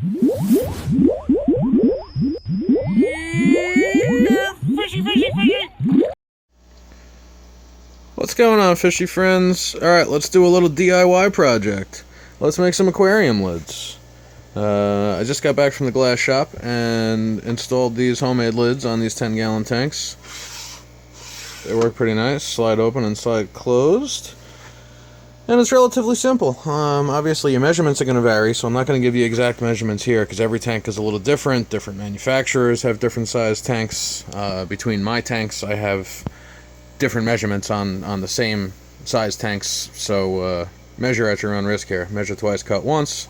Fishy, fishy, fishy! What's going on, fishy friends? Alright, let's do a little DIY project. Let's make some aquarium lids. I just got back from the glass shop and installed these homemade lids on these 10-gallon tanks. They work pretty nice. Slide open and slide closed. And it's relatively simple. Obviously your measurements are going to vary, so I'm not going to give you exact measurements here because every tank is a little different. Different manufacturers have different size tanks. Between my tanks, I have different measurements on the same size tanks, so measure at your own risk here. Measure twice, cut once.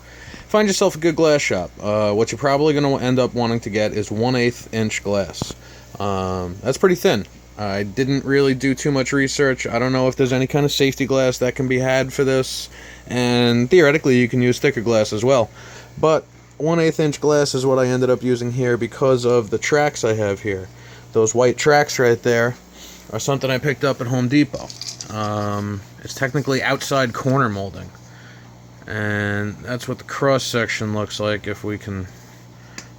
Find yourself a good glass shop. What you're probably going to end up wanting to get is 1/8 inch glass. That's pretty thin. I didn't really do too much research. I don't know if there's any kind of safety glass that can be had for this, and theoretically you can use thicker glass as well. But 1/8 inch glass is what I ended up using here because of the tracks I have here. Those white tracks right there are something I picked up at Home Depot. It's technically outside corner molding, and that's what the cross section looks like if we can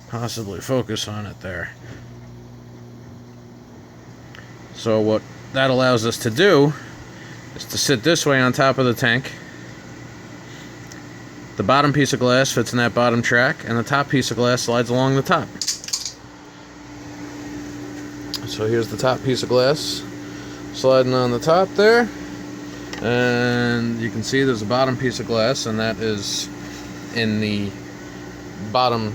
possibly focus on it there. So what that allows us to do is to sit this way on top of the tank. The bottom piece of glass fits in that bottom track, and the top piece of glass slides along the top. So here's the top piece of glass sliding on the top there, and you can see there's a bottom piece of glass, and that is in the bottom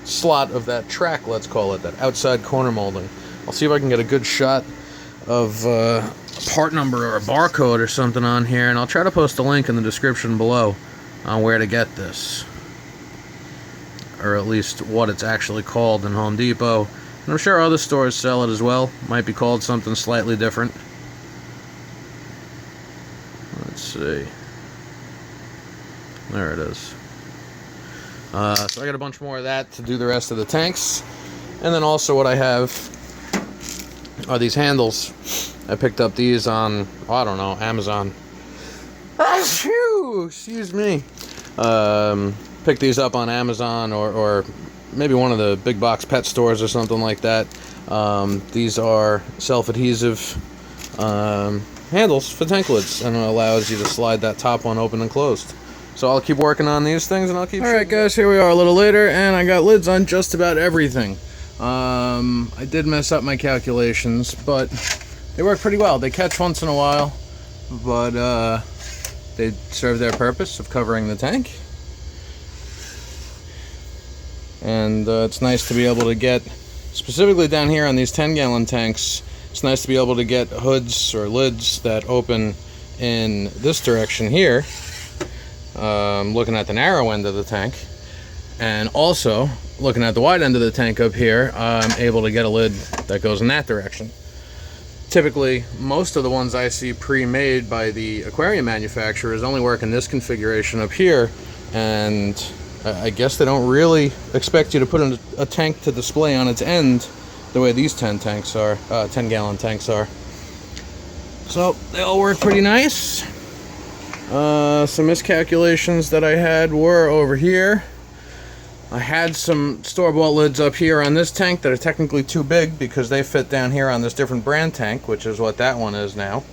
slot of that track, let's call it, that outside corner molding. I'll see if I can get a good shot of a part number or a barcode or something on here, and I'll try to post a link in the description below on where to get this, or at least what it's actually called in Home Depot. And I'm sure other stores sell it as well. Might be called something slightly different. Let's see. There it is. So I got a bunch more of that to do the rest of the tanks. And then also what I have are these handles. I picked up these on, I don't know, Amazon. Excuse me. Picked these up on Amazon or maybe one of the big box pet stores or something like that. These are self-adhesive handles for tank lids, and it allows you to slide that top one open and closed. So I'll keep working on these things, and I'll keep... Alright guys, here we are a little later, and I got lids on just about everything. I did mess up my calculations, but they work pretty well. They catch once in a while, but they serve their purpose of covering the tank. And it's nice to be able to get, specifically down here on these 10-gallon tanks, it's nice to be able to get hoods or lids that open in this direction here, looking at the narrow end of the tank, and also looking at the wide end of the tank up here, I'm able to get a lid that goes in that direction. Typically, most of the ones I see pre-made by the aquarium manufacturers only work in this configuration up here, and I guess they don't really expect you to put in a tank to display on its end the way these 10-gallon tanks are. So they all work pretty nice. Some miscalculations that I had were over here. I had some store-bought lids up here on this tank that are technically too big because they fit down here on this different brand tank, which is what that one is now.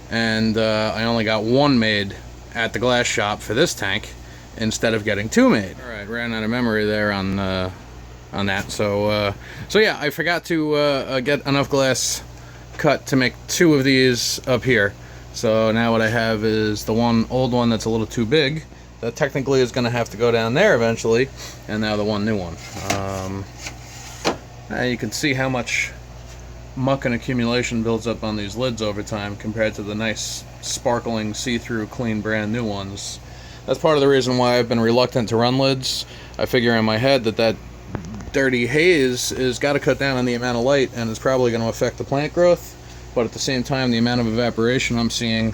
And I only got one made at the glass shop for this tank, instead of getting two made. Alright, ran out of memory there on that. So yeah, I forgot to get enough glass cut to make two of these up here. So now what I have is the old one that's a little too big, that technically is going to have to go down there eventually, and now the new one. Now you can see how much muck and accumulation builds up on these lids over time compared to the nice, sparkling, see-through, clean, brand new ones. That's part of the reason why I've been reluctant to run lids. I figure in my head that dirty haze is got to cut down on the amount of light, and it's probably going to affect the plant growth. But at the same time, the amount of evaporation I'm seeing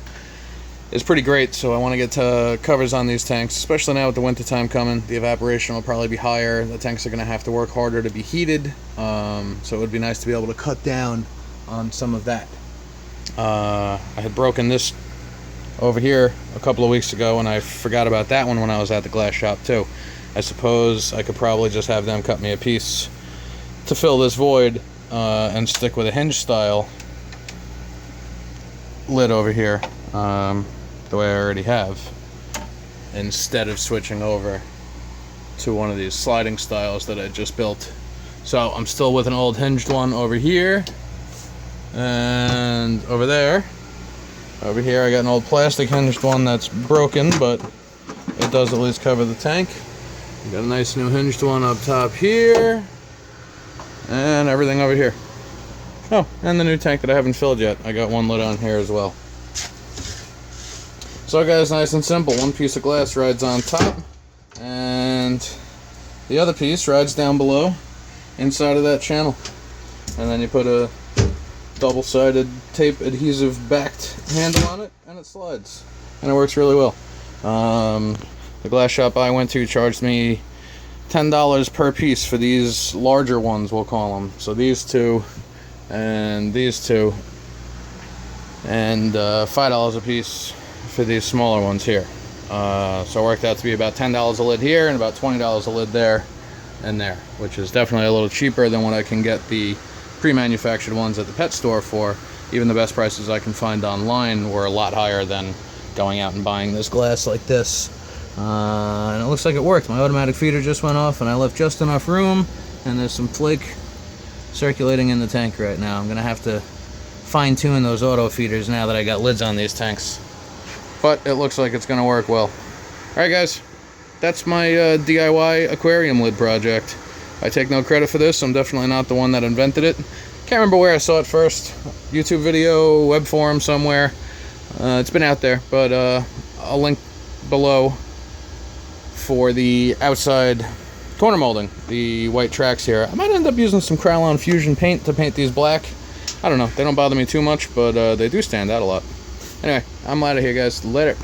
is pretty great, so I want to get covers on these tanks, especially now with the winter time coming. The evaporation will probably be higher. The tanks are going to have to work harder to be heated, so it would be nice to be able to cut down on some of that. I had broken this over here a couple of weeks ago, and I forgot about that one when I was at the glass shop too. I suppose I could probably just have them cut me a piece to fill this void and stick with a hinge style lid over here, the way I already have, instead of switching over to one of these sliding styles that I just built. So I'm still with an old hinged one over here, and over there. Over here I got an old plastic hinged one that's broken, but it does at least cover the tank. Got a nice new hinged one up top here, and everything over here. Oh, and the new tank that I haven't filled yet. I got one lid on here as well. So guys, nice and simple. One piece of glass rides on top, and the other piece rides down below inside of that channel. And then you put a double-sided tape adhesive backed handle on it, and it slides, and it works really well. The glass shop I went to charged me $10 per piece for these larger ones, we'll call them. So these two and these two, and $5 a piece for these smaller ones here. So it worked out to be about $10 a lid here and about $20 a lid there and there, which is definitely a little cheaper than what I can get the pre-manufactured ones at the pet store for. Even the best prices I can find online were a lot higher than going out and buying this glass like this. And it looks like it worked. My automatic feeder just went off, and I left just enough room, and there's some flake circulating in the tank right now. I'm gonna have to fine-tune those auto feeders now that I got lids on these tanks, but it looks like it's gonna work well. Alright guys, that's my DIY aquarium lid project. I take no credit for this. I'm definitely not the one that invented it. Can't remember where I saw it first. YouTube video, web forum somewhere. It's been out there, but I'll link below for the outside corner molding, the white tracks here. I might end up using some Krylon Fusion paint to paint these black. I don't know. They don't bother me too much, but they do stand out a lot. Anyway, I'm out of here, guys. Later.